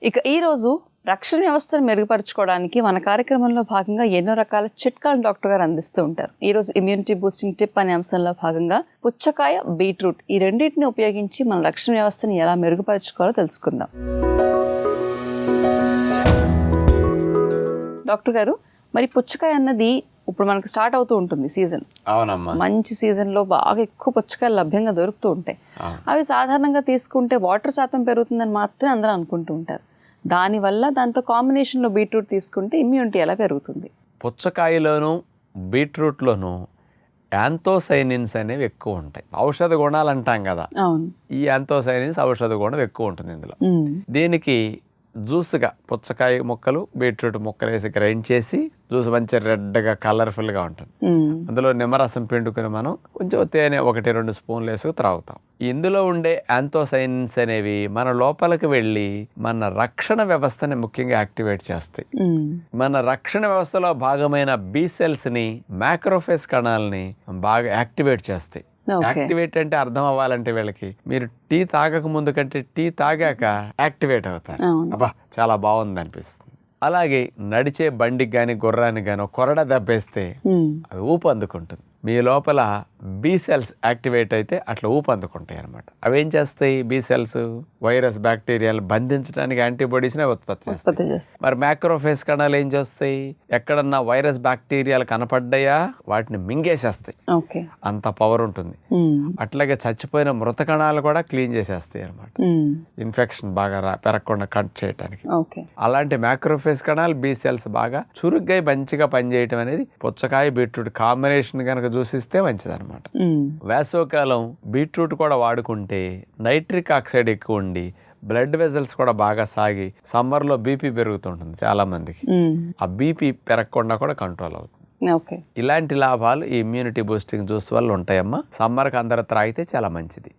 ఇక ఈరోజు రక్షణ వ్యవస్థను మెరుగుపరచుకోవడానికి మన కార్యక్రమంలో భాగంగా ఎన్నో రకాల చిట్కాలు డాక్టర్ గారు అందిస్తూ ఉంటారు. ఈరోజు ఇమ్యూనిటీ బూస్టింగ్ టిప్ అనే అంశంలో భాగంగా పుచ్చకాయ, బీట్రూట్ ఈ రెండింటిని ఉపయోగించి మన రక్షణ వ్యవస్థను ఎలా మెరుగుపరచుకోవాలో తెలుసుకుందాం. డాక్టర్ గారు, మరి పుచ్చకాయ అన్నది ఇప్పుడు మనకు స్టార్ట్ అవుతూ ఉంటుంది సీజన్. అవునమ్మా. మంచి సీజన్లో బాగా ఎక్కువ పుచ్చకాయలు లభ్యంగా దొరుకుతూ ఉంటాయి. అవి సాధారణంగా తీసుకుంటే వాటర్ శాతం పెరుగుతుందని మాత్రమే అందరూ అనుకుంటూ ఉంటారు. దానివల్ల దాంతో కాంబినేషన్లో బీట్రూట్ తీసుకుంటే ఇమ్యూనిటీ ఎలా పెరుగుతుంది? పుచ్చకాయలోను బీట్రూట్లోను యాంథోసైనిన్స్ అనేవి ఎక్కువ ఉంటాయి. ఔషధ గుణాలు అంటాం కదా. అవును. ఈ యాంథోసైనిన్స్ ఔషధ గుణం ఎక్కువ ఉంటుంది ఇందులో. దీనికి జ్యూస్గా పుచ్చకాయ ముక్కలు, బీట్రూట్ ముక్కలు వేసి గ్రైండ్ చేసి జ్యూస్ మంచి రెడ్గా కలర్ఫుల్గా ఉంటుంది. అందులో నిమ్మరసం పిండుకుని మనం కొంచెం తేనె 1-2 స్పూన్లు వేసుకు త్రాగుతాం. ఇందులో ఉండే యాంథోసైనిన్స్ అనేవి మన లోపలికి వెళ్ళి మన రక్షణ వ్యవస్థని ముఖ్యంగా యాక్టివేట్ చేస్తాయి. మన రక్షణ వ్యవస్థలో భాగమైన బి సెల్స్ని, మ్యాక్రోఫేజ్ కణాలని బాగా యాక్టివేట్ చేస్తాయి. యాక్టివేట్ అంటే అర్థం అవ్వాలంటే వీళ్ళకి మీరు టీ తాగక ముందు కంటే టీ తాగాక యాక్టివేట్ అవుతారు. అబ్బా చాలా బాగుంది అనిపిస్తుంది. అలాగే నడిచే బండికి కానీ గుర్రానికి కానీ కొరడ దెబ్బేస్తే అది ఊపు అందుకుంటుంది. మీ లోపల బి సెల్స్ యాక్టివేట్ అయితే అట్లా ఊపు అందుకుంటాయి అనమాట. అవి ఏం చేస్తాయి? బి సెల్స్ వైరస్, బ్యాక్టీరియాలు బంధించడానికి యాంటీబాడీస్నే ఉత్పత్తి చేస్తాయి. మరి మ్యాక్రోఫేజ్ కణాలు ఏం చేస్తాయి? ఎక్కడన్నా వైరస్, బ్యాక్టీరియాలు కనపడ్డాయా వాటిని మింగేసేస్తాయి. అంత పవర్ ఉంటుంది. అట్లాగే చచ్చిపోయిన మృత కణాలు కూడా క్లీన్ చేసేస్తాయి అనమాట, ఇన్ఫెక్షన్ బాగా పెరగకుండా కట్ చేయడానికి. అలాంటి మ్యాక్రోఫేజ్ కణాలు, బి సెల్స్ బాగా చురుగ్గా మంచిగా పనిచేయటం అనేది పుచ్చకాయ, బీట్రూట్ కాంబినేషన్ కనుక చూసిస్తే మంచిదన్నమాట. వేసవికాలం బీట్రూట్ కూడా వాడుకుంటే నైట్రిక్ ఆక్సైడ్ ఎక్కువ ఉండి బ్లడ్ వెజల్స్ కూడా బాగా సాగి సమ్మర్లో బీపీ పెరుగుతుంటుంది చాలా మందికి. ఆ బీపీ పెరగకుండా కూడా కంట్రోల్ అవుతుంది. ఇలాంటి లాభాలు ఈ ఇమ్యూనిటీ బూస్టింగ్ జ్యూస్ వల్ల ఉంటాయమ్మా. సమ్మర్కి అందరూ త్రాగితే చాలా మంచిది.